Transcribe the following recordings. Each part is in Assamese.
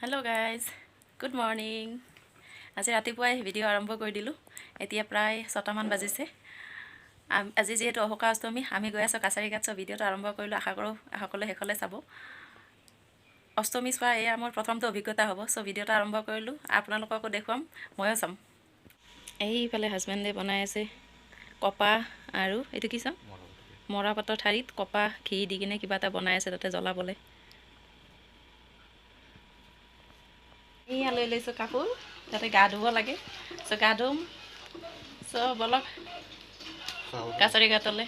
Hello guys, good morning. আজি ৰাতিপুৱাই ভিডিঅ' আৰম্ভ কৰি দিলোঁ। এতিয়া প্ৰায় 6টা মান বাজিছে। আজি যেহেতু অশোকা অষ্টমী আমি গৈ আছোঁ কাছাৰী ঘাট। ভিডিঅ'টো আৰম্ভ কৰিলোঁ, আশা কৰোঁ সকলোৱে শেষলৈ চাব। অষ্টমী চোৱা এয়া মোৰ প্ৰথমটো অভিজ্ঞতা হ'ব। ভিডিঅ'টো আৰম্ভ কৰিলোঁ, আপোনালোককো দেখুৱাম, ময়ো চাম। এইফালে হাজবেণ্ডে বনাই আছে কপাহ আৰু এইটো কি চাম মৰা পাতৰ ঠাৰিত কপাহ ঘি দি কিনে কিবা এটা বনাই আছে তাতে জ্বলাবলৈ। এয়া লৈ লৈছোঁ কাপোৰ, তাতে গা ধুব লাগে। গা ধুম। বলক কাছাৰী ঘাটলৈ।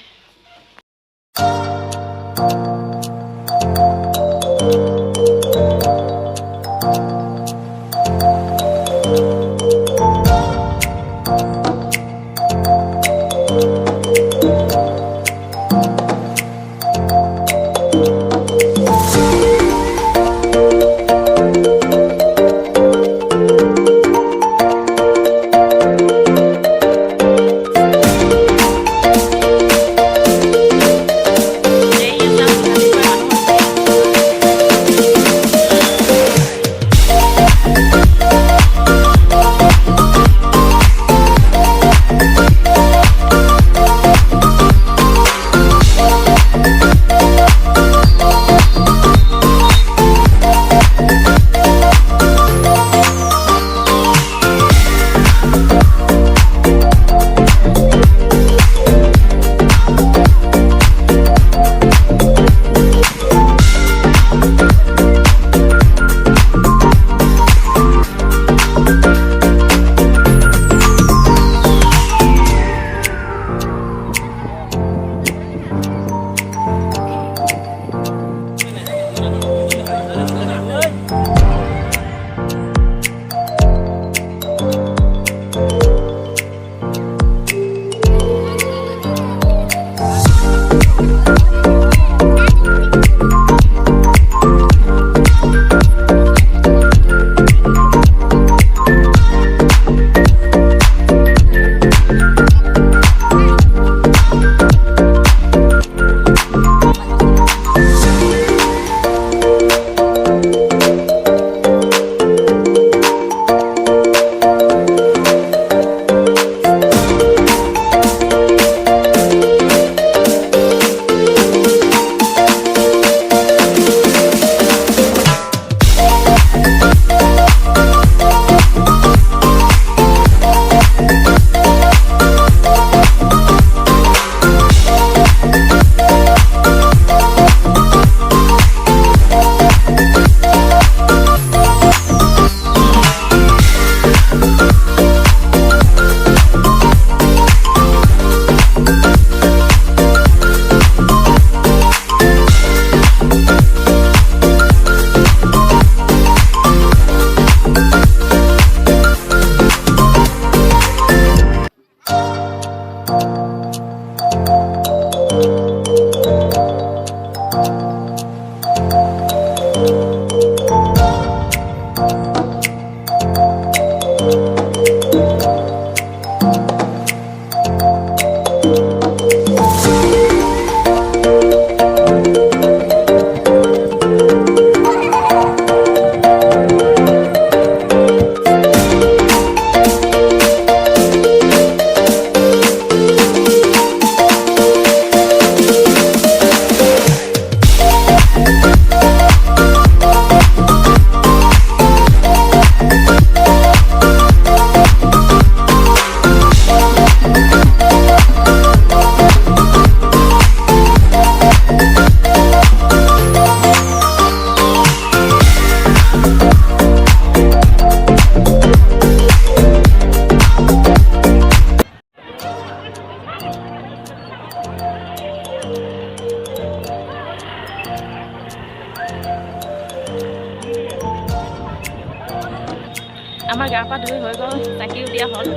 আমাৰ গা পা ধুই হৈ গ'ল, চাকিও দিয়া হ'ল,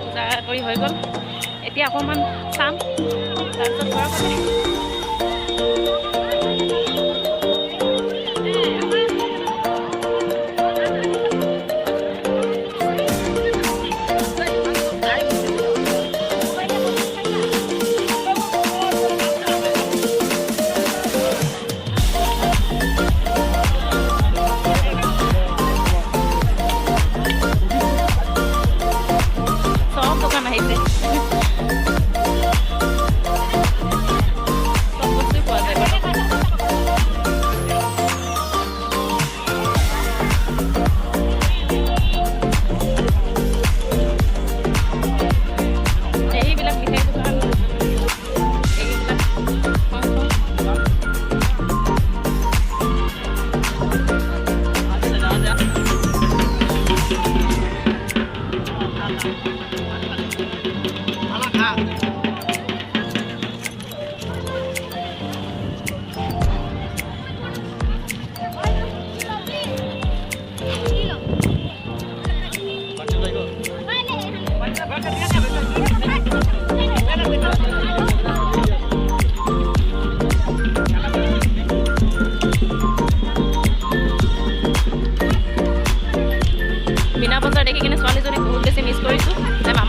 পূজা কৰি হৈ গ'ল। এতিয়া অকণমান চাম, তাৰপিছত ঘৰৰ ফালে।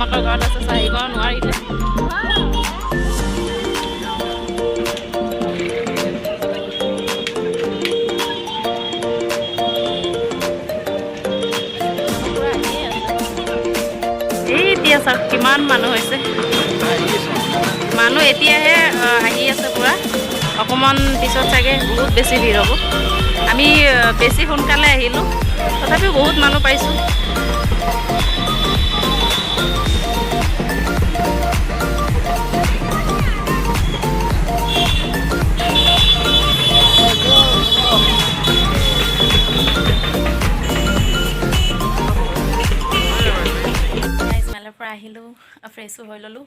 মামাকৰ ঘৰত আছে চাই আহিব নোৱাৰিলে। এতিয়া চাওক কিমান মানুহ হৈছে, মানুহ এতিয়াহে আহি আছে পূৰা। অকণমান পিছত চাগে বহুত বেছি ভিৰ হ'ব। আমি বেছি সোনকালে আহিলোঁ, তথাপিও বহুত মানুহ পাইছোঁ। মেলাৰ পৰা আহিলোঁ, ফ্ৰেছো হৈ ল'লোঁ।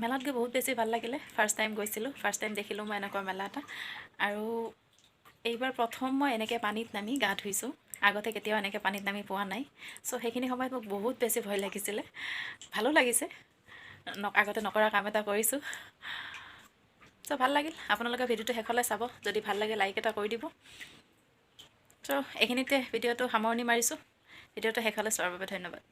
মেলাত গৈ বহুত বেছি ভাল লাগিলে। ফাৰ্ষ্ট টাইম গৈছিলোঁ, ফাৰ্ষ্ট টাইম দেখিলোঁ মই এনেকুৱা মেলা এটা। আৰু এইবাৰ প্ৰথম মই এনেকৈ পানীত নামি গা ধুইছোঁ। আগতে কেতিয়াও এনেকৈ পানীত নামি পোৱা নাই। চ' সেইখিনি সময়ত মোক বহুত বেছি ভয় লাগিছিলে, ভালো লাগিছে। আগতে নকৰা কাম এটা কৰিছোঁ। চ' ভাল লাগিল। আপোনালোকে ভিডিঅ'টো শেষলৈ চাব, যদি ভাল লাগে লাইক এটা কৰি দিব। চ' এইখিনিতে ভিডিঅ'টো সামৰণি মাৰিছোঁ। ভিডিঅ'টো শেষলৈ চোৱাৰ বাবে ধন্যবাদ।